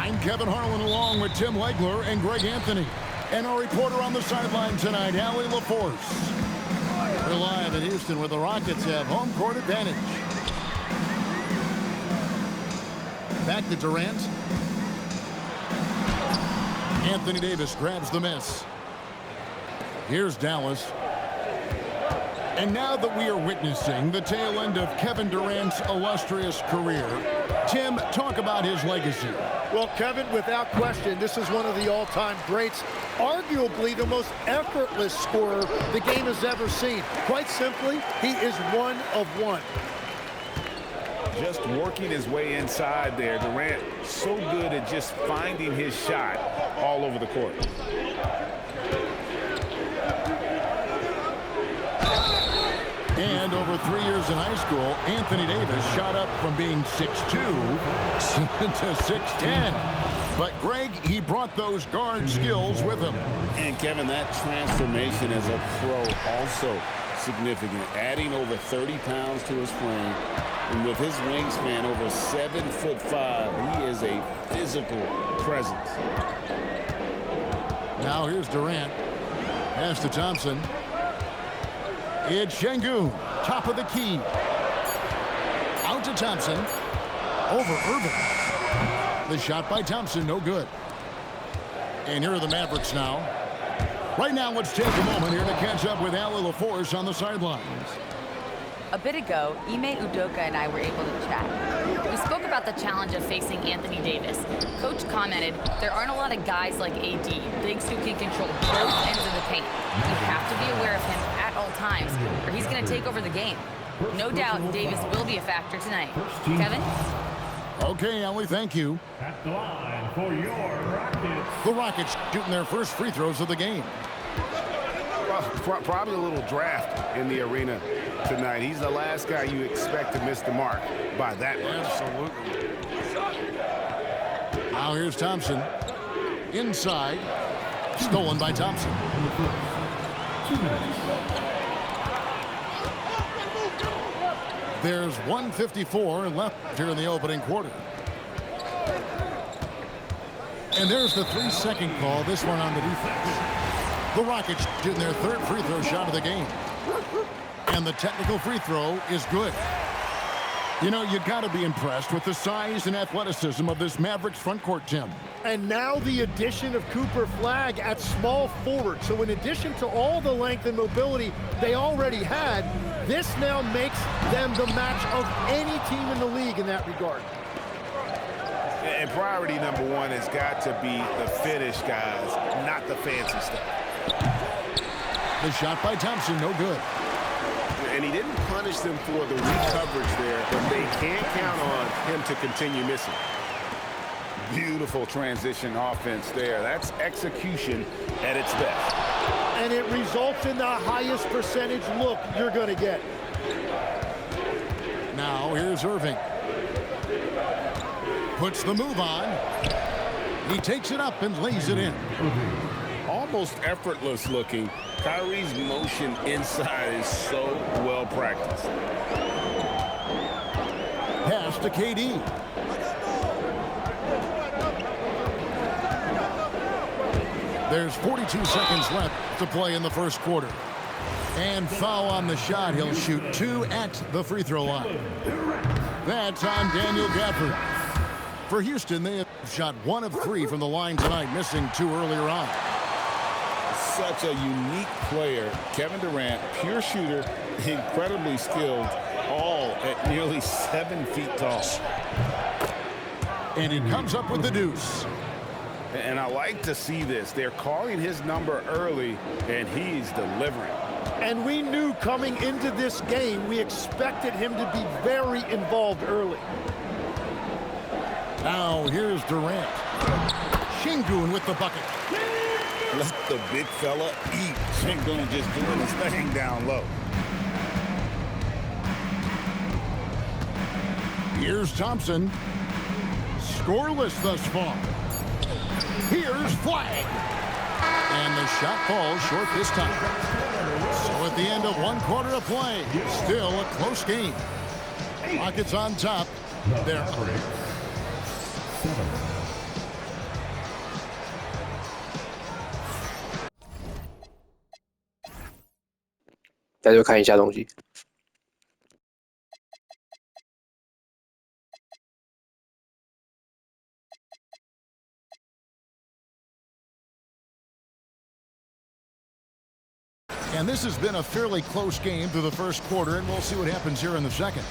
I'm Kevin Harlan along with Tim Legler and Greg Anthony. And our reporter on the sideline tonight, Allie LaForce. We're live in Houston where the Rockets have home court advantage. Back to Durant. Anthony Davis grabs the miss. Here's Dallas. And now that we are witnessing the tail end of Kevin Durant's illustrious career, Tim, talk about his legacy. Well, Kevin, without question, this is one of the all-time greats, arguably the most effortless scorer the game has ever seen. Quite simply, he is one of one. Just working his way inside there. Durant so good at just finding his shot all over the court. And over 3 years in high school, Anthony Davis shot up from being 6'2" to 6'10". But Greg, he brought those guard skills with him. And Kevin, that transformation as a pro also significant. Adding over 30 pounds to his frame. And with his wingspan over 7'5", he is a physical presence. Now here's Durant. Pass to Thompson. It's Şengün, top of the key. Out to Thompson. Over Irving. The shot by Thompson, no good. And here are the Mavericks now. Right now, let's take a moment here to catch up with Allie LaForce on the sidelines. A bit ago, Ime Udoka and I were able to chat. We spoke about the challenge of facing Anthony Davis. Coach commented, there aren't a lot of guys like AD, bigs who can control both ends of the paint. You have to be aware of him at all times, or he's going to take over the game. No doubt Davis will be a factor tonight. Kevin? Okay, Allie, thank you. At the line for your Rockets. The Rockets shooting their first free throws of the game. Well, probably a little draft in the arena tonight. He's the last guy you expect to miss the mark by that much. Absolutely. Now here's Thompson. Inside. Stolen by Thompson. 2 minutes. There's 1:54 left here in the opening quarter. And there's the 3-second call, this one on the defense. The Rockets shooting their third free throw shot of the game. And the technical free throw is good. You know, you got to be impressed with the size and athleticism of this Mavericks front court, Tim. And now the addition of Cooper Flagg at small forward. So in addition to all the length and mobility they already had, this now makes them the match of any team in the league in that regard. And priority number one has got to be the finish, guys, not the fancy stuff. The shot by Thompson, no good. And he didn't punish them for the weak coverage there, but they can't count on him to continue missing. Beautiful transition offense there. That's execution at its best. And it results in the highest percentage look you're going to get. Now here's Irving. Puts the move on. He takes it up and lays it in. Almost effortless looking. Kyrie's motion inside is so well practiced. Pass to KD. There's 42 seconds left to play in the first quarter. And foul on the shot. He'll shoot 2 at the free throw line. That's on Daniel Gafford. For Houston, they have shot 1 of 3 from the line tonight, missing 2 earlier on. Such a unique player. Kevin Durant, pure shooter, incredibly skilled, all at nearly 7 feet tall. And he comes up with the deuce. And I like to see this. They're calling his number early, and he's delivering. And we knew coming into this game, we expected him to be very involved early. Now here's Durant. Şengün with the bucket. Let the big fella eat. Şengün just doing his thing down low. Here's Thompson. Scoreless thus far. Here's Flagg. And the shot falls short this time. So at the end of 1 quarter of play, still a close game. Rockets on top. There. 大家就看一下东西。And this has been a fairly close game through the first quarter, and we'll see what happens here in the second.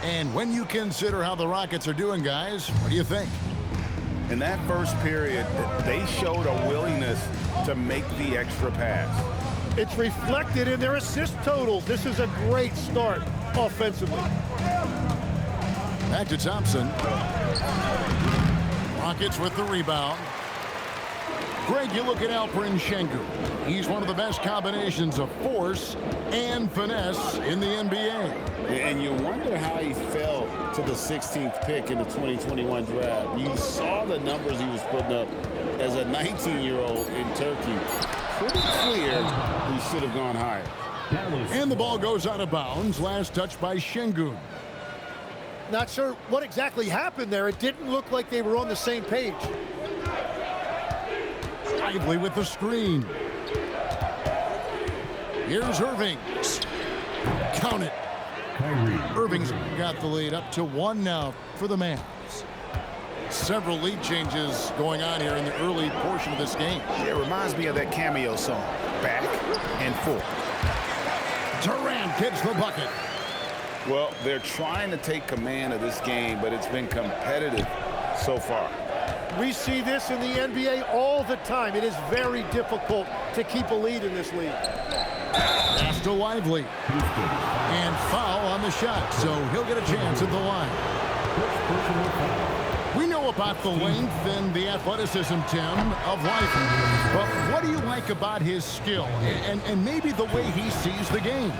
And when you consider how the Rockets are doing, guys, what do you think? In that first period, they showed a willingness to make the extra pass. It's reflected in their assist totals. This is a great start offensively. Back to Thompson. Rockets with the rebound. Greg, you look at Alperen Sengun. He's one of the best combinations of force and finesse in the NBA. And you wonder how he fell to the 16th pick in the 2021 draft. You saw the numbers he was putting up as a 19-year-old in Turkey. Pretty clear he should have gone higher. And the ball goes out of bounds. Last touch by Sengun. Not sure what exactly happened there. It didn't look like they were on the same page. Lively with the screen. Here's Irving. Count it. Irving's got the lead up to 1 now for the Mavs. Several lead changes going on here in the early portion of this game. It reminds me of that cameo song, Back and Forth. Durant gets the bucket. Well, they're trying to take command of this game, but it's been competitive so far. We see this in the NBA all the time. It is very difficult to keep a lead in this league. Pass to Lively. And foul on the shot, so he'll get a chance at the line. We know about the length and the athleticism, Tim, of Lively. But what do you like about his skill and maybe the way he sees the game?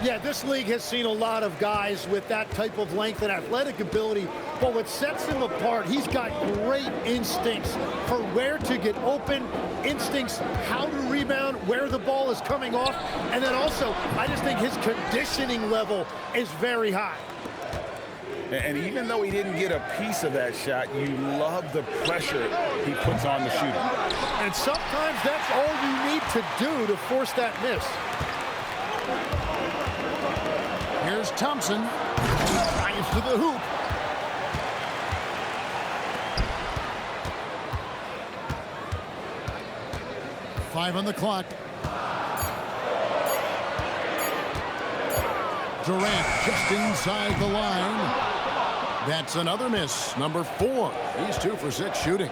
Yeah, this league has seen a lot of guys with that type of length and athletic ability, but what sets him apart, he's got great instincts for where to get open, instincts how to rebound, where the ball is coming off, and then also, I just think his conditioning level is very high. And even though he didn't get a piece of that shot, you love the pressure he puts on the shooter. And sometimes that's all you need to do to force that miss. Here's Thompson. Drives to the hoop. Five on the clock. Durant just inside the line. That's another miss. Number 4. He's 2 for 6 shooting.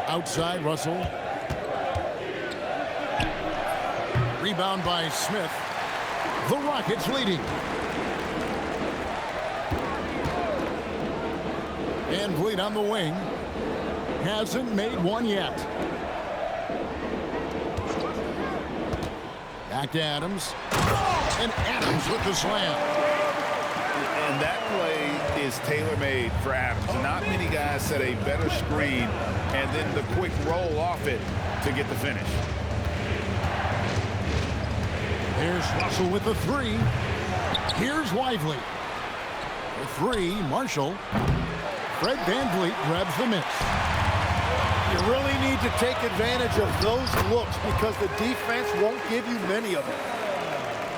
Outside, Russell. Rebound by Smith. The Rockets leading. Van Vliet on the wing. Hasn't made one yet. Back to Adams. And Adams with the slam. And that play is tailor-made for Adams. Not many guys set a better screen and then the quick roll off it to get the finish. Here's Russell with the 3. Here's Lively. The 3, Marshall. Fred VanVleet grabs the miss. You really need to take advantage of those looks because the defense won't give you many of them.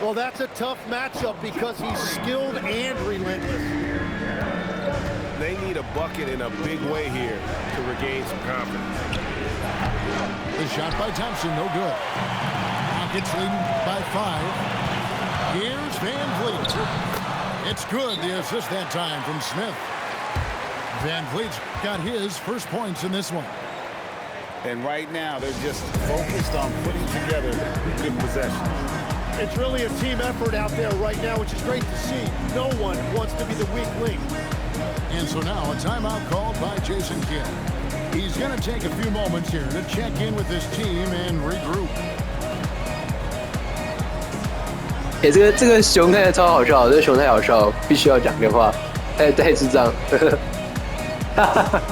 Well, that's a tough matchup because he's skilled and relentless. They need a bucket in a big way here to regain some confidence. The shot by Thompson, no good. Rockets leading by 5. Here's VanVleet. It's good, the assist that time from Smith. VanVleet's got his first points in this one. And right now, they're just focused on putting together good possessions. It's really a team effort out there right now, which is great to see. No one wants to be the weak link. And so now a timeout called by Jason Kidd. He's going to take a few moments here to check in with his team and regroup. 这个熊看起来超好笑，这个熊太好笑了，必须要讲个话，太智障，哈哈哈。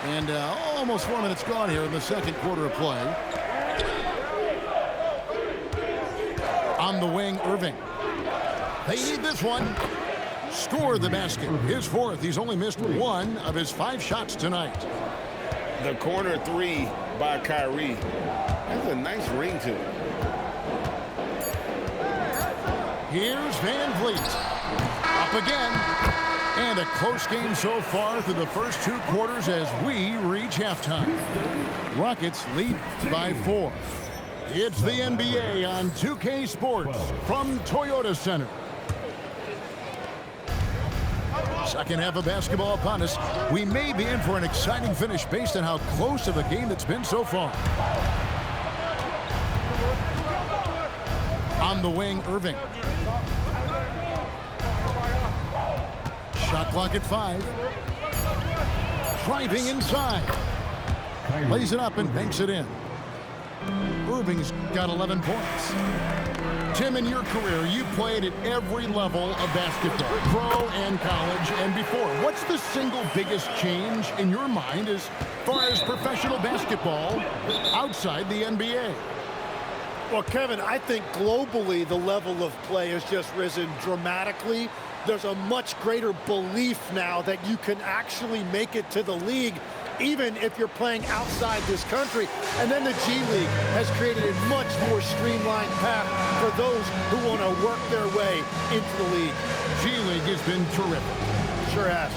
And almost 4 minutes gone here in the second quarter of play. On the wing, Irving. They need this one. Score the basket. His fourth. He's only missed 1 of his 5 shots tonight. The corner 3 by Kyrie. That's a nice ring to it. Here's Van Vliet. Up again. And a close game so far through the first 2 quarters as we reach halftime. Rockets lead by 4. It's the NBA on 2K Sports from Toyota Center. Second half of basketball upon us. We may be in for an exciting finish based on how close of a game it's been so far. On the wing, Irving. Shot clock at 5. Driving inside. Lays it up and banks it in. Irving's got 11 points. Tim, in your career, you played at every level of basketball, pro and college and before. What's the single biggest change in your mind as far as professional basketball outside the NBA? Well, Kevin, I think globally the level of play has just risen dramatically. There's a much greater belief now that you can actually make it to the league, even if you're playing outside this country. And then the G League has created a much more streamlined path for those who want to work their way into the league. G League has been terrific. Sure has.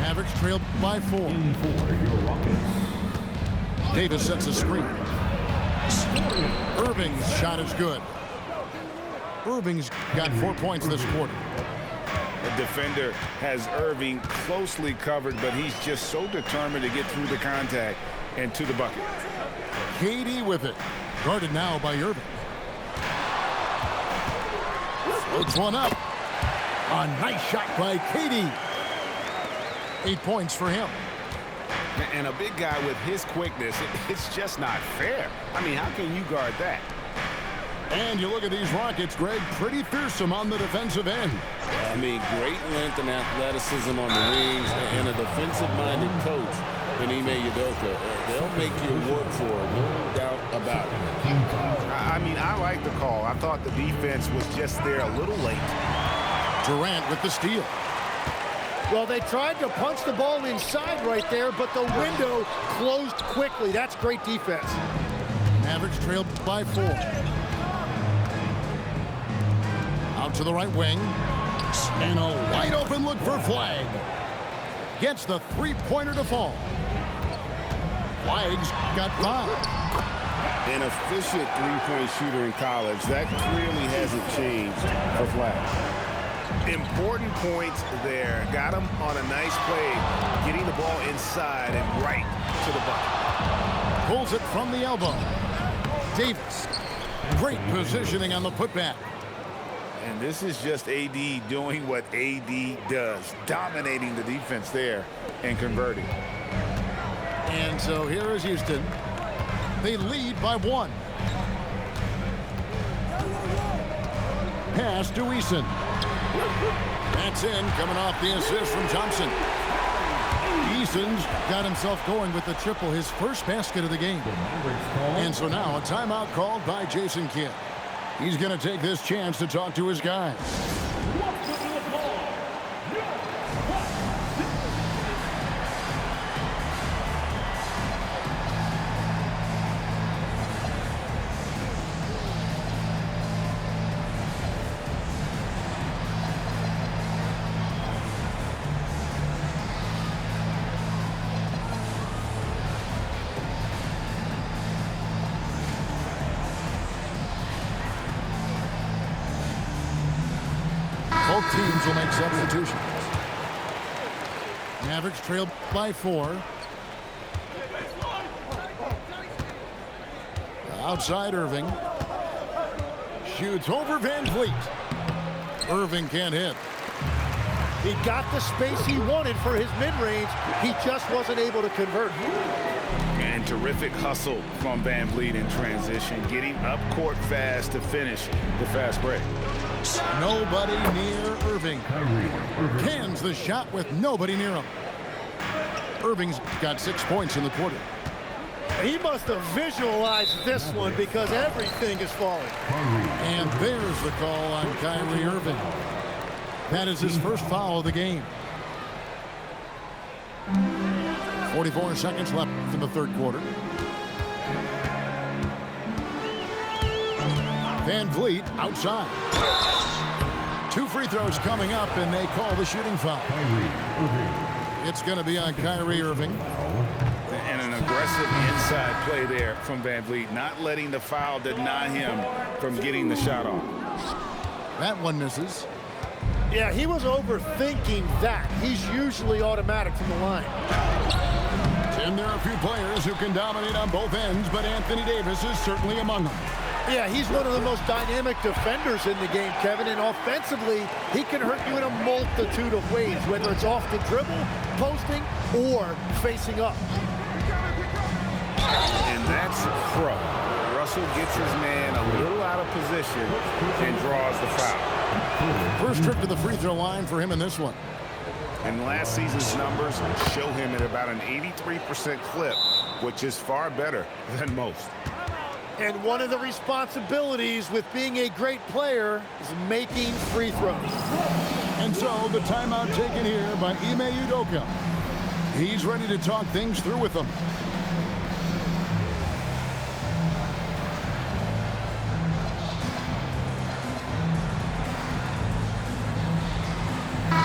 Mavericks trailed by 4. Davis sets a screen. Irving's shot is good. Irving's got 4 points this quarter. The defender has Irving closely covered, but he's just so determined to get through the contact and to the bucket. KD with it. Guarded now by Irving. Floats one up. A nice shot by KD. 8 points for him. And a big guy with his quickness, it's just not fair. I mean, how can you guard that? And you look at these Rockets, Greg, pretty fearsome on the defensive end. I mean, great length and athleticism on the wings, and a defensive-minded coach in Ime Udoka. They'll make you work for it, no doubt about it. I mean, I like the call. I thought the defense was just there a little late. Durant with the steal. Well, they tried to punch the ball inside right there, but the window closed quickly. That's great defense. Mavericks trailed by 4. Out to the right wing. And a wide open look for Flag. Gets the three-pointer to fall. Flag's got 5. An efficient three-point shooter in college. That clearly hasn't changed for Flag. Important points there. Got him on a nice play, getting the ball inside and right to the bucket. Pulls it from the elbow. Davis. Great positioning on the putback. And this is just AD doing what AD does, dominating the defense there and converting. And so here is Houston. They lead by 1. Pass to Eason. That's in, coming off the assist from Johnson. Eason's got himself going with the triple, his first basket of the game. And so now a timeout called by Jason Kidd. He's going to take this chance to talk to his guys. Both teams will make substitutions. Mavericks trailed by 4. Outside Irving. Shoots over Van Vliet. Irving can't hit. He got the space he wanted for his mid-range. He just wasn't able to convert. And terrific hustle from Van Vliet in transition, getting up court fast to finish the fast break. Nobody near Irving. Cans the shot with nobody near him. Irving's got 6 points in the quarter. He must have visualized this one because everything is falling. And there's the call on Kyrie Irving. That is his first foul of the game. 44 seconds left in the third quarter. Van Vliet outside. 2 free throws coming up, and they call the shooting foul. It's going to be on Kyrie Irving. And an aggressive inside play there from Van Vliet, not letting the foul deny him from getting the shot off. That one misses. Yeah, he was overthinking that. He's usually automatic from the line. Tim, there are a few players who can dominate on both ends, but Anthony Davis is certainly among them. Yeah, he's one of the most dynamic defenders in the game, Kevin, and offensively, he can hurt you in a multitude of ways, whether it's off the dribble, posting, or facing up. And that's pro. Russell gets his man a little out of position and draws the foul. First trip to the free throw line for him in this one. And last season's numbers show him at about an 83% clip, which is far better than most. And one of the responsibilities with being a great player is making free throws. And so the timeout taken here by Ime Udoka. He's ready to talk things through with them.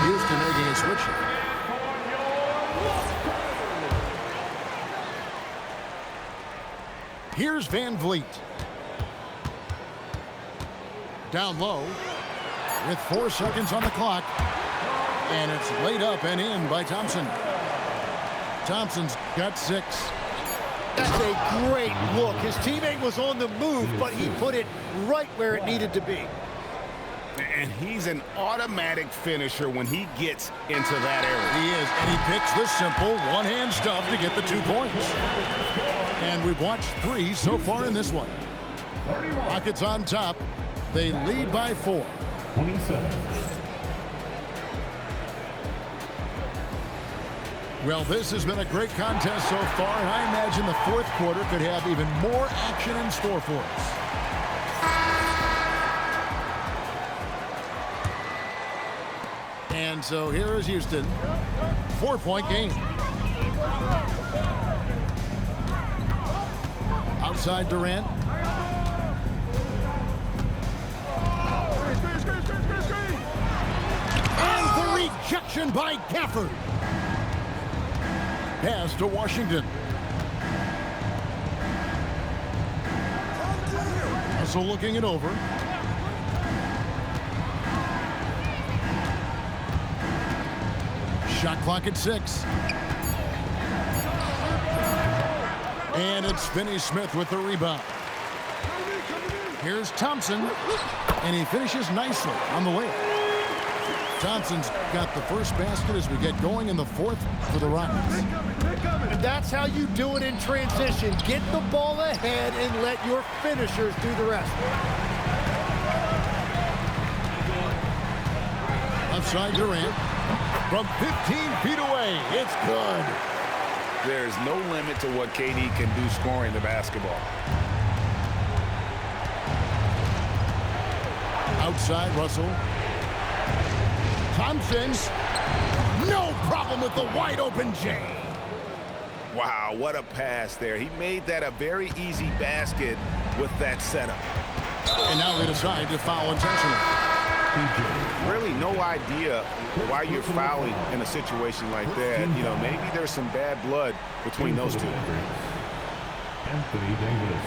Houston making a switch. Here's Van Vliet. Down low with 4 seconds on the clock. And it's laid up and in by Thompson. Thompson's got 6. That's a great look. His teammate was on the move, but he put it right where it needed to be. And he's an automatic finisher when he gets into that area. He is, and he picks the simple one-hand stuff to get the 2 points. And we've watched 3 so far in this one. Rockets on top. They lead by 4. 27. Well, this has been a great contest so far, and I imagine the fourth quarter could have even more action in store for us. And so here is Houston. 4-point game. Outside Durant. And the rejection by Gafford. Pass to Washington. Also looking it over. Shot clock at 6. And it's Finney-Smith with the rebound. Here's Thompson, and he finishes nicely on the layup. Thompson's got the first basket as we get going in the fourth for the Rockets. And that's how you do it in transition. Get the ball ahead and let your finishers do the rest. Left side Durant. From 15 feet away, it's good. There's no limit to what KD can do scoring the basketball. Outside Russell. Thompson. No problem with the wide open J. Wow, what a pass there. He made that a very easy basket with that setup. And now they decide to foul intentionally. Really no idea why you're fouling in a situation like that. You know, maybe there's some bad blood between those two. Anthony Davis.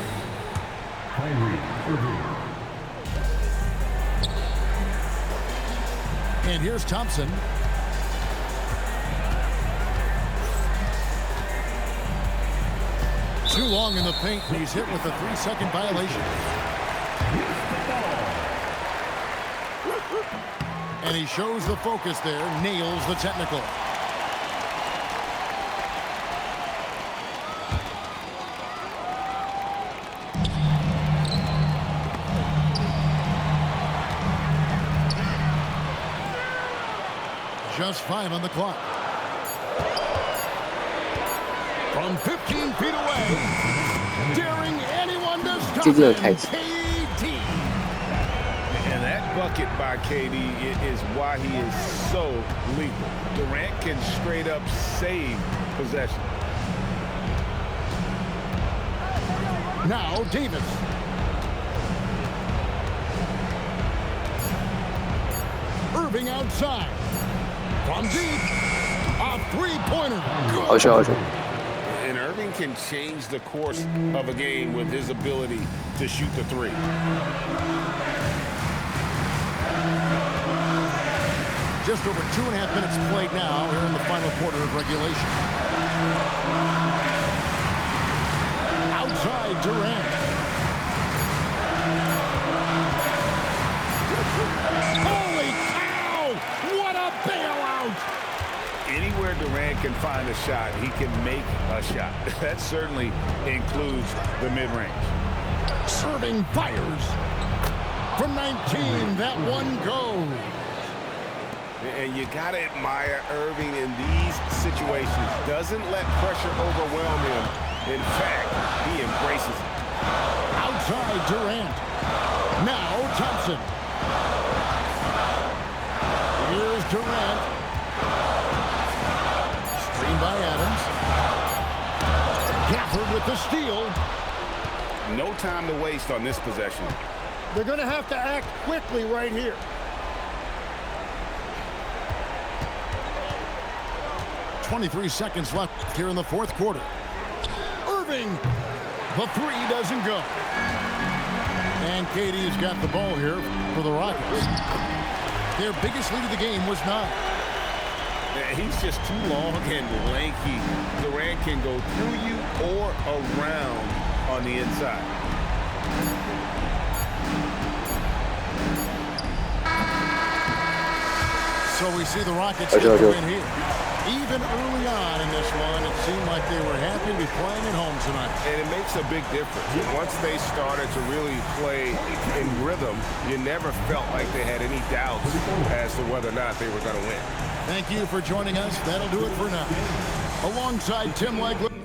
Kyrie Irving. And here's Thompson. Too long in the paint, and he's hit with a 3-second violation. And he shows the focus there, nails the technical. just 5 on the clock. From 15 feet away, daring anyone to stop him, KD. And that bucket by KD is why he is so lethal. Durant can straight up save possession. Now Davis. Irving outside. From deep. A three-pointer. Good. And Irving can change the course of a game with his ability to shoot the three. Just over 2.5 minutes played now here in the final quarter of regulation. Outside Durant. Holy cow! What a bailout! Anywhere Durant can find a shot, he can make a shot. That certainly includes the mid-range. Serving fires. From 19, that one goes. And you got to admire Irving in these situations. Doesn't let pressure overwhelm him. In fact, he embraces it. Outside Durant. Now Thompson. Here's Durant. Screen by Adams. Gafford with the steal. No time to waste on this possession. They're going to have to act quickly right here. .23 seconds left here in the fourth quarter. Irving, the three doesn't go. And KD's got the ball here for the Rockets. Their biggest lead of the game was 9. He's just too long and lanky. Durant can go through you or around on the inside. So we see the Rockets win here. Even early on in this one, it seemed like they were happy to be playing at home tonight. And it makes a big difference. Once they started to really play in rhythm, you never felt like they had any doubts as to whether or not they were going to win. Thank you for joining us. That'll do it for now. Alongside Tim Legler.